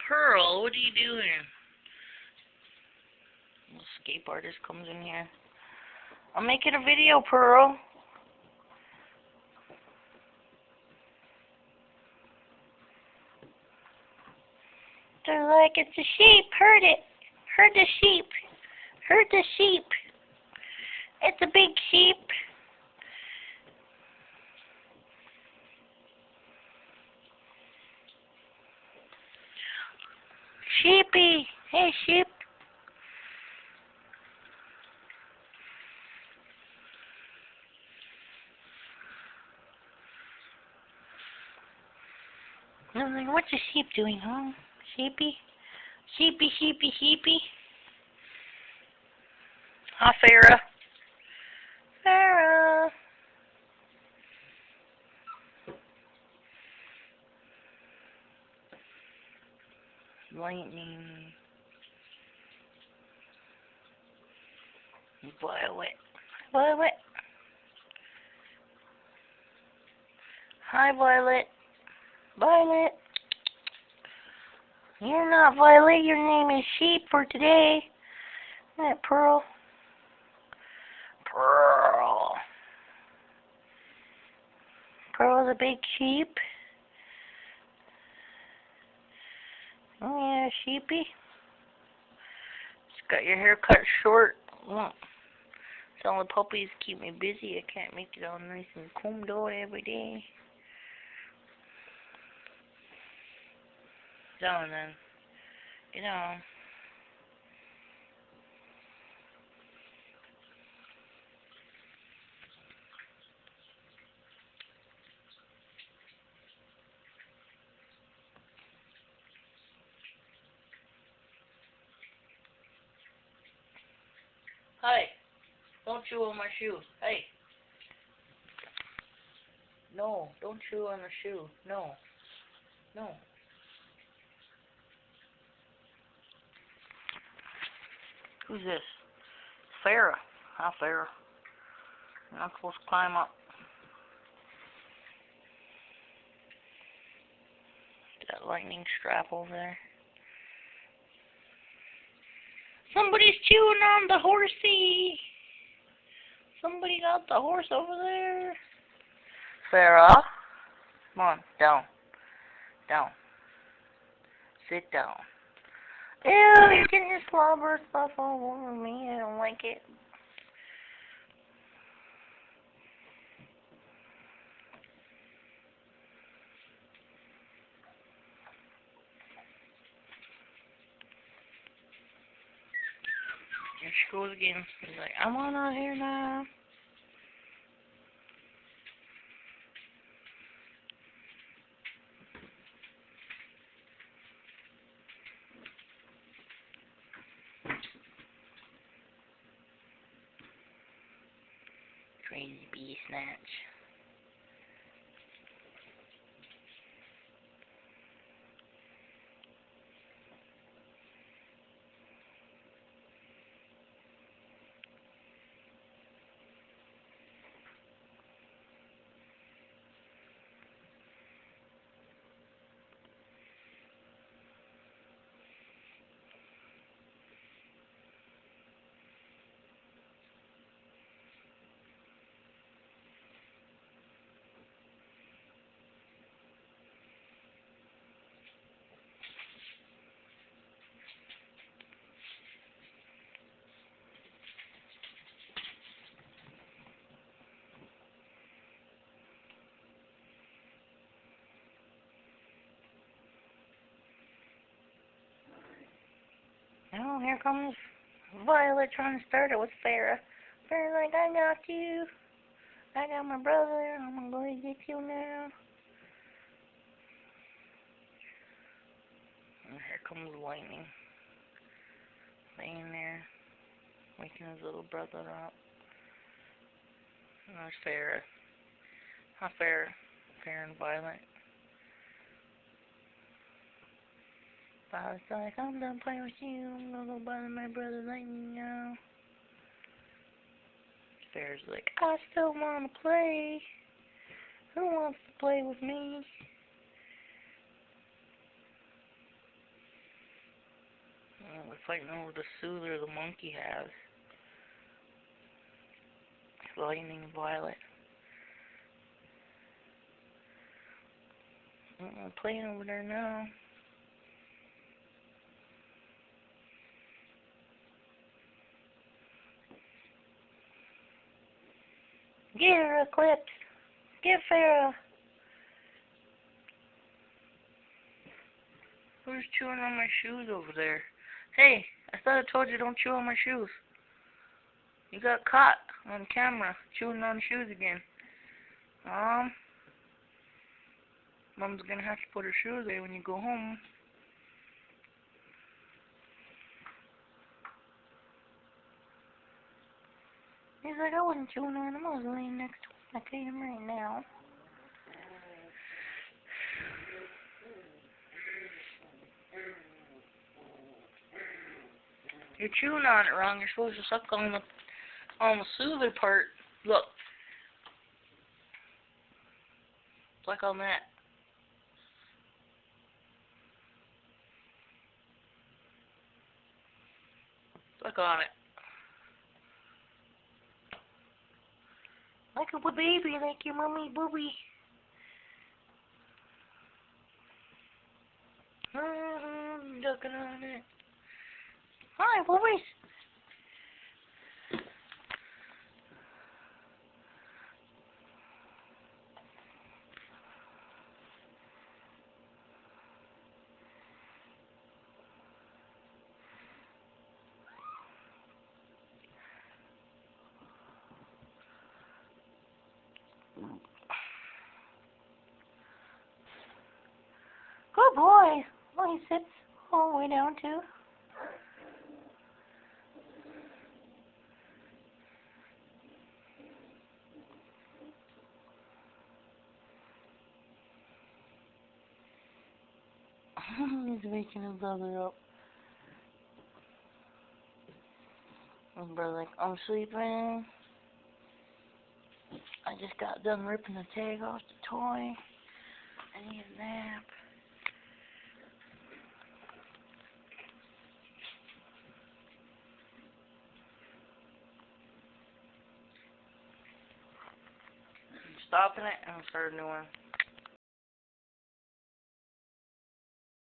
Pearl, what are you doing? The escape artist comes in here. I'm making a video, Pearl. They're like, it's a sheep. Herd it. Herd the sheep. Herd the sheep. It's a big sheep. Sheepy. Hey, sheep. I'm like, what's a sheep doing, huh? Sheepy? Sheepy, sheepy, sheepy. Hi, Farrah. Farrah. Lightning. Violet. Violet. Hi, Violet. Violet. You're not Violet. Your name is Sheep for today. Isn't it, Pearl? Pearl. Pearl's a big sheep. Oh, yeah, sheepy. Just got your hair cut short. Some of the puppies keep me busy. I can't make it all nice and combed out every day. Down then. You know. Hey, don't chew on my shoe. Hey. No, don't chew on the shoe. No. No. Who's this? Farrah. Hi, Farrah. You're not supposed to climb up. That lightning strap over there. Somebody's chewing on the horsey. Somebody got the horse over there. Farrah. Come on, down. Down. Sit down. Ew, you're getting your slobber stuff all over me. I don't like it. Here she goes again. She's like, I'm on out here now. Crazy bee snatch. Oh, here comes Violet trying to start it with Farrah. Farrah's like, I got you. I got my brother. I'm going to go get you now. And here comes Lightning. Laying there, waking his little brother up. And there's Farrah. Hi, Farrah. Farrah and Violet. Violet's like, I'm done playing with you. I'm going to go bother my brother Lightning now. Farrah's like, I still want to play. Who wants to play with me? We're fighting over the soother the monkey has. Lightning Violet. I'm playing over there now. Get her, Eclipse. Get Farrah. Who's chewing on my shoes over there? Hey, I thought I told you don't chew on my shoes. You got caught on camera chewing on shoes again. Mom's gonna have to put her shoes away when you go home. He's like, I wasn't chewing on him. I was laying next to him. I can him right now. You're chewing on it wrong. You're supposed to suck on the soother part. Look. Suck on that. Suck on it. Like a baby, like your mommy booby. Sucking on it. Hi, boobies. Good boy. Oh, he sits all the way down too. He's waking his brother up. His brother's like, I'm sleeping. I just got done ripping the tag off the toy. I need a nap. I'm stopping it and start a new one.